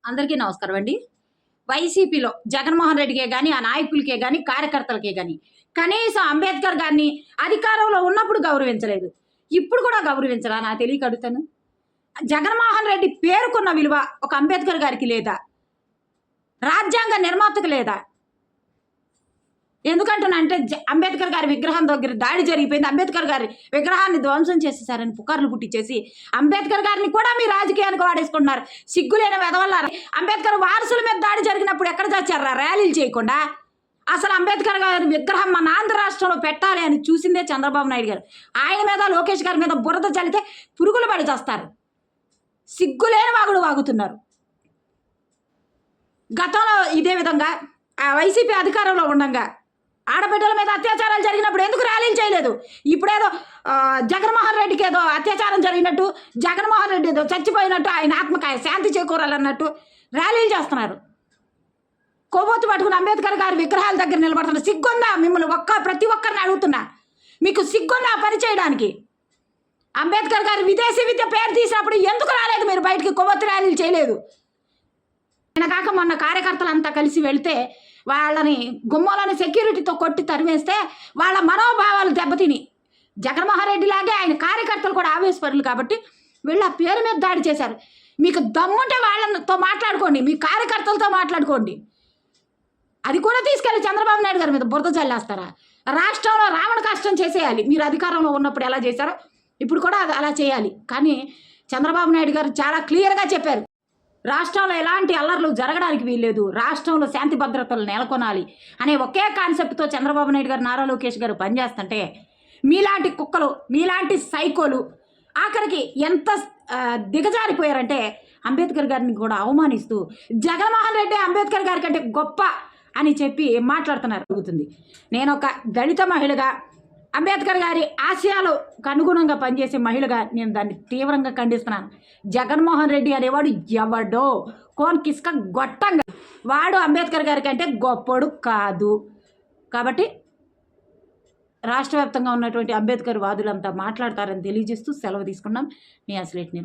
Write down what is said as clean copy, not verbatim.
అందరికీ నమస్కారం అండి. వైసీపీలో జగన్మోహన్ రెడ్డికే గాని, ఆ నాయకులకే గాని, కార్యకర్తలకే గాని కనీసం అంబేద్కర్ గారిని అధికారంలో ఉన్నప్పుడు గౌరవించలేదు. ఇప్పుడు కూడా గౌరవించరా నాకు తెలియక అడుగుతాను. జగన్మోహన్ రెడ్డి పేరుకున్న విలువ ఒక అంబేద్కర్ గారికి లేదా? రాజ్యాంగ నిర్మాతకు లేదా? ఎందుకంటున్నా అంటే అంబేద్కర్ గారి విగ్రహం దగ్గర దాడి జరిగిపోయింది. అంబేద్కర్ గారి విగ్రహాన్ని ధ్వంసం చేసేసారని పుకార్లు పుట్టించేసి అంబేద్కర్ గారిని కూడా మీ రాజకీయానికి వాడేసుకుంటున్నారు. సిగ్గులేని వెధవల్ల అంబేద్కర్ వారసుల మీద దాడి జరిగినప్పుడు ఎక్కడ చచ్చారా? ర్యాలీలు చేయకుండా. అసలు అంబేద్కర్ గారి విగ్రహం మన ఆంధ్ర రాష్ట్రంలో పెట్టాలి అని చూసిందే చంద్రబాబు నాయుడు గారు. ఆయన మీద లోకేష్ గారి మీద బురద చల్లితే పురుగులు పడి చేస్తారు. సిగ్గులేని వాగుడు వాగుతున్నారు. గతంలో ఇదే విధంగా వైసీపీ అధికారంలో ఉండగా ఆడబిడ్డల మీద అత్యాచారాలు జరిగినప్పుడు ఎందుకు ర్యాలీలు చేయలేదు? ఇప్పుడేదో జగన్మోహన్ రెడ్డికి ఏదో అత్యాచారం జరిగినట్టు, జగన్మోహన్ రెడ్డి ఏదో చచ్చిపోయినట్టు, ఆయన ఆత్మకాయ శాంతి చేకూరాలన్నట్టు ర్యాలీలు చేస్తున్నారు. కొవ్వొత్తు పట్టుకుని అంబేద్కర్ గారి విగ్రహాల దగ్గర నిలబడుతున్నారు. సిగ్గుందా మిమ్మల్ని ప్రతి ఒక్కరిని అడుగుతున్నా, మీకు సిగ్గుందా పని చేయడానికి? అంబేద్కర్ గారి విదేశీ విద్య పేరు తీసినప్పుడు ఎందుకు రాలేదు మీరు బయటికి? కొవ్వొత్తు ర్యాలీలు చేయలేదు. ఆయన కాక మొన్న కార్యకర్తలంతా కలిసి వెళ్తే వాళ్ళని గుమ్మలోని సెక్యూరిటీతో కొట్టి తరివేస్తే వాళ్ళ మనోభావాలు దెబ్బతిని జగన్మోహన్ రెడ్డి లాగే ఆయన కార్యకర్తలు కూడా ఆవేశపరులు కాబట్టి వీళ్ళ పేరు మీద దాడి చేశారు. మీకు దమ్ముంటే వాళ్ళతో మాట్లాడుకోండి, మీ కార్యకర్తలతో మాట్లాడుకోండి. అది కూడా తీసుకెళ్ళి చంద్రబాబు నాయుడు గారి మీద బురద చల్లేస్తారా? రాష్ట్రంలో రావణ కష్టం చేసేయాలి. మీరు అధికారంలో ఉన్నప్పుడు ఎలా చేశారో ఇప్పుడు కూడా అలా చేయాలి. కానీ చంద్రబాబు నాయుడు గారు చాలా క్లియర్గా చెప్పారు, రాష్ట్రంలో ఎలాంటి అల్లర్లు జరగడానికి వీల్లేదు, రాష్ట్రంలో శాంతి భద్రతలు నెలకొనాలి అనే ఒకే కాన్సెప్ట్తో చంద్రబాబు నాయుడు గారు, నారా లోకేష్ గారు పనిచేస్తుంటే మీలాంటి కుక్కలు, మీలాంటి సైకోలు ఆఖరికి ఎంత దిగజారిపోయారంటే అంబేద్కర్ గారిని కూడా అవమానిస్తూ జగన్మోహన్ రెడ్డి అంబేద్కర్ గారి కంటే గొప్ప అని చెప్పి మాట్లాడుతున్నారు. జరుగుతుంది. నేను ఒక దళిత మహిళగా, అంబేద్కర్ గారి ఆశయాలకు అనుగుణంగా పనిచేసే మహిళగా నేను దాన్ని తీవ్రంగా ఖండిస్తున్నాను. జగన్మోహన్ రెడ్డి అనేవాడు ఎవడో కోన్ కిస్క గొట్టంగా, వాడు అంబేద్కర్ గారి కంటే గొప్పడు కాదు. కాబట్టి రాష్ట్ర వ్యాప్తంగా ఉన్నటువంటి అంబేద్కర్ వాదులంతా మాట్లాడతారని తెలియజేస్తూ సెలవు తీసుకున్నాం. మీ అసలేట్ నేను.